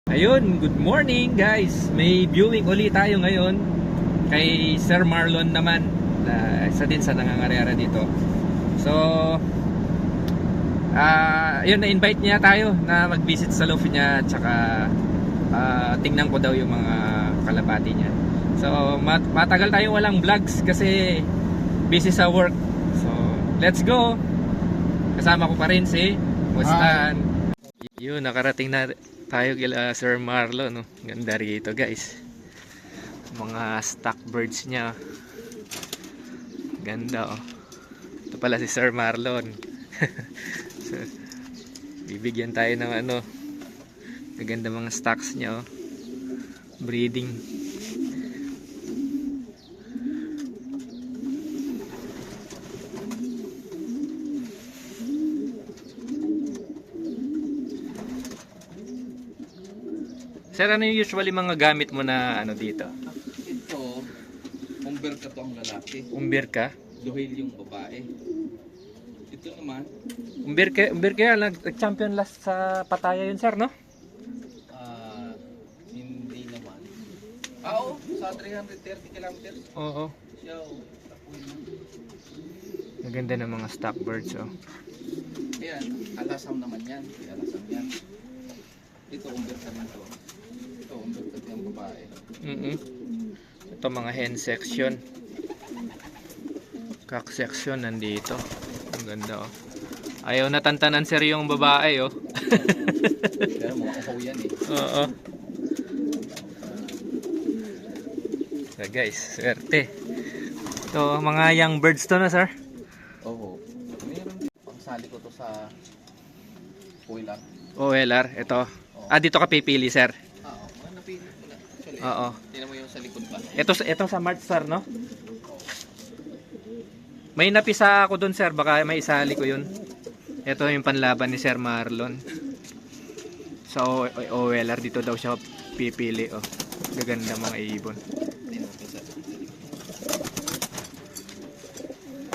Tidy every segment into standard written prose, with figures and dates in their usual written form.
Ayun, good morning guys. May viewing ulit tayo ngayon kay Sir Marlon naman. Isa din sa nangangaryara dito. So, yun, na-invite niya tayo na mag-visit sa loft niya. Tsaka tingnan ko daw yung mga kalapati niya. So, matagal tayong walang vlogs kasi busy sa work. So, let's go. Kasama ko pa rin si Mustan. Yun, nakarating na tayo kila Sir Marlon, no? Ganda rito guys, mga stock birds niya, ganda oh. Ito pala si Sir Marlon. So, bibigyan tayo ng ano, maganda mga stocks niya oh. Breeding. Sir, ano yung usually mga gamit mo na ano dito? Ito, umberka to ang lalaki. Umbirka? Duhil yung babae. Ito naman, Umbirka, nag-champion last sa Pattaya yun, sir, no? hindi naman. Oo, sa 330 kilometers. Oo. Siya, tapuin na. Maganda ng mga stock birds, oh. Ayan, alasam naman yan. Alasam yan. Ito, umberka rin to. Ito, umberka to yung babae. Ito mga hen section. Cock section nandito. Ang ganda, oh. Ayaw natantanan sir yung babae, oh. Pero mga uhaw yan eh. Oo. So guys, swerte. Ito, mga young birds to na, sir. Oo. Meron din. Pangsali ko to sa Puilar. OLR, ito. Dito ka pipili, sir. Oo, napili ko na. Actually, Oo. tingnan mo yung sa likod ba? Ito sa March, sir, no? May napisa ako dun, sir. Baka may isali ko yun. Ito yung panlaban ni Sir Marlon. So, OLR, dito daw siya pipili, oh. Gaganda mga ibon. Tingnan mo sa likod.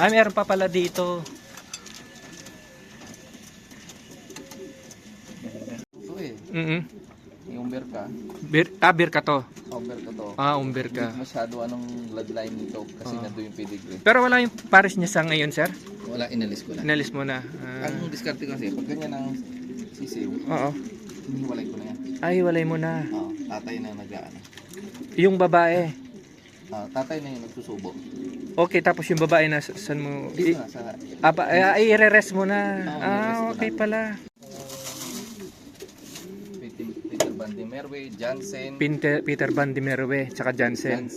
Meron pa pala dito. Ito eh. Yung umberka. Birka to. Umberka to. Umberka. Hindi masyado anong bloodline nito kasi nandun yung pedigree. Pero wala yung pares niya sa ngayon, sir? Wala, inalis ko na. Inalis mo na. Ang diskarte kasi, pag ganyan ang sisiw, Oo. hiniwalay ko na yan. Walay mo na. Tatay na nag-aano. Yung babae. Tatay na yung nagsusubo. Okay, tapos yung babae na saan mo? Dito na sa... I-re-rest mo na. i-re-rest ko Okay na. pala. Peter Van de Merwe, Jansen, Peter Van de Merwe, tsaka Jansen.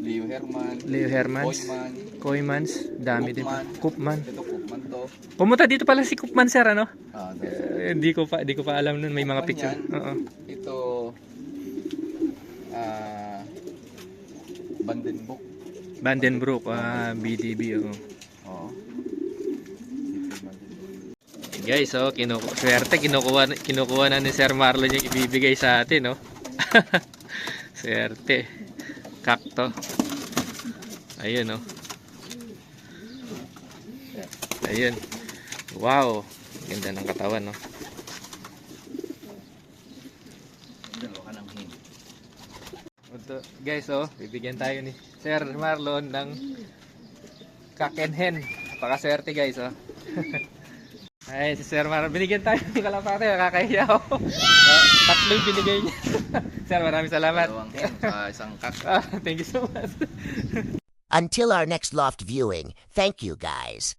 Leo Hermans, Hermans. Koymans. Dami din. Koopman. Ito Koopman to. Pumunta dito pala si Koopman, sir, ano? Hindi ko pa alam nun. May mga Koopman picture. yan. Oo. Ito Vandenbroek, BDB, oh. Oo. Guys, oh, swerte kinukuha na ni Sir Marlon yung ibibigay sa atin, no? Swerte. Kakto. Ayun, oh. Ayun. Wow. Ganda ng katawan, no? Dalawa ka ng hin. Guys, oh, bibigyan tayo ni Sir Marlon ng kakenhen. Pakaswerte, guys, oh. Ay, si Sir Marlon, binigyan tayo ng kalapate, nakakahiya ako. Tatlo yung binigay niya. Sir, maraming salamat. Dalawang hen, isang kak. Thank you so much. Until our next loft viewing, thank you guys.